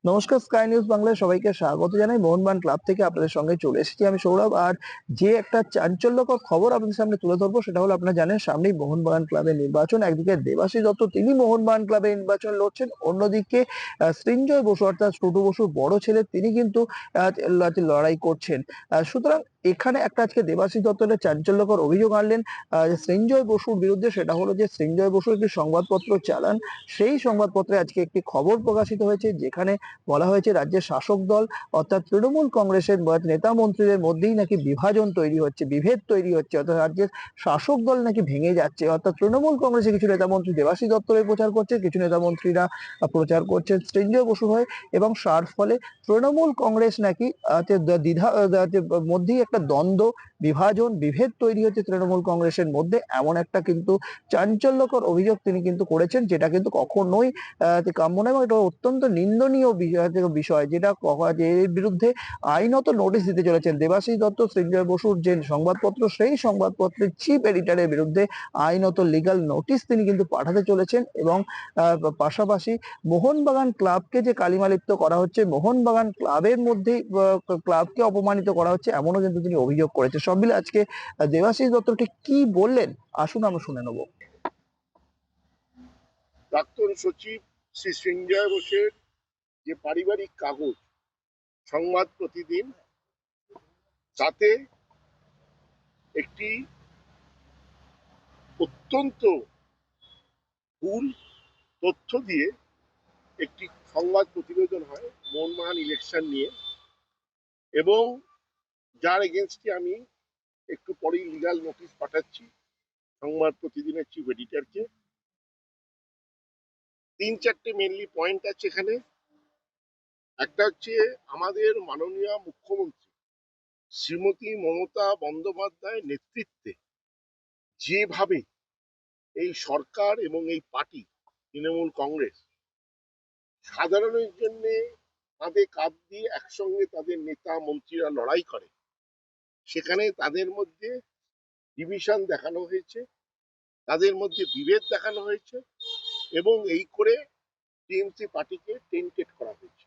নমস্কার, sky news বাংলায় সবাইকে স্বাগত জানাই। মোহনবাগান ক্লাব থেকে আপনাদের সঙ্গে চলে এসেছি আমি সৌরভ। আর যে একটা চাঞ্চল্যকর খবর আপনাদের সামনে তুলে ধরবো সেটা হলো, আপনারা জানেন সামনেই মোহনবাগান ক্লাবের নির্বাচন। একদিকে দেবাশিস দত্ত তিনি মোহনবাগান ক্লাবের নির্বাচন লড়ছেন, অন্যদিকে সৃঞ্জয় বসু অর্থাৎ ছোটু বসুর বড় ছেলে তিনি কিন্তু লড়াই করছেন। সুতরাং এখানে একটা আজকে দেবাশিস দত্ত একটা চাঞ্চল্যকর অভিযোগ আনলেন যে সৃঞ্জয় বসুর বিরুদ্ধে। সেটা হলো যে সৃঞ্জয় বসু একটি সংবাদপত্র চালান, সেই সংবাদপত্রে আজকে একটি খবর প্রকাশিত হয়েছে যেখানে বলা হয়েছে রাজ্যের শাসক দল অর্থাৎ তৃণমূল কংগ্রেসের নেতা মন্ত্রীদের মধ্যেই নাকি বিভাজন তৈরি হচ্ছে, বিভেদ তৈরি হচ্ছে, অর্থাৎ রাজ্যের শাসক দল নাকি ভেঙে যাচ্ছে। অর্থাৎ তৃণমূল কংগ্রেসে কিছু নেতা মন্ত্রী দেবাশিস দত্তরের প্রচার করছে, কিছু নেতা মন্ত্রীরা প্রচার করছেন সৃঞ্জয় বসু হয়ে, এবং তার ফলে তৃণমূল কংগ্রেস নাকি দ্বিধা মধ্যেই একটা দ্বন্দ্ব, বিভাজন, বিভেদ তৈরি হচ্ছে তৃণমূল কংগ্রেসের মধ্যে, এমন একটা কিন্তু চাঞ্চল্যকর অভিযোগ তিনি কিন্তু করেছেন, যেটা কিন্তু কখনোই কাম্য নয় এবং এটা অত্যন্ত নিন্দনীয় বিষয়, যেটা এর বিরুদ্ধে আইনত নোটিশ দিতে চলেছেন দেবাশিস দত্ত। সৃঞ্জয় বসুর যে সংবাদপত্র, সেই সংবাদপত্রের চিফ এডিটরের বিরুদ্ধে আইনত লিগাল নোটিশ তিনি কিন্তু পাঠাতে চলেছেন। এবং পাশাপাশি মোহনবাগান ক্লাবকে যে কালিমালিপ্ত করা হচ্ছে, মোহনবাগান ক্লাবের মধ্যেই ক্লাবকে অপমানিত করা হচ্ছে, এমনও কিন্তু তিনি অভিযোগ করেছেন। সব মিলে আজকে দেবাশিস দত্তকে কি বললেন আসুন আমরা শুনে নেবো। প্রাক্তন সচিব শ্রী সঞ্জয় ঘোষের যে পারিবারিক কাগজ সংবাদ প্রতিদিন, তাতে একটি অত্যন্ত ভুল তথ্য দিয়ে একটি সংবাদ প্রতিবেদন হয় মোহনবাগান ইলেকশন নিয়ে, এবং যার এগেনস্টে আমি একটু পরেই লিগাল নোটিশ পাঠাচ্ছি সংবাদ প্রতিদিনের চিফ এডিটরকে। 3-4টে মেনলি পয়েন্ট আছে এখানে। একটা হচ্ছে, আমাদের মাননীয় মুখ্যমন্ত্রী শ্রীমতী মমতা বন্দ্যোপাধ্যায় নেতৃত্বে যেভাবে এই সরকার এবং এই পার্টি তৃণমূল কংগ্রেস সাধারণের জন্য কাঁধে কাঁধ দিয়ে একসঙ্গে তাদের নেতা মন্ত্রীরা লড়াই করে, সেখানে তাদের মধ্যে ডিভিশন দেখানো হয়েছে, তাদের মধ্যে বিভেদ দেখানো হয়েছে, এবং এই করে টিএমসি পার্টিকে টেন্টেড করা হয়েছে।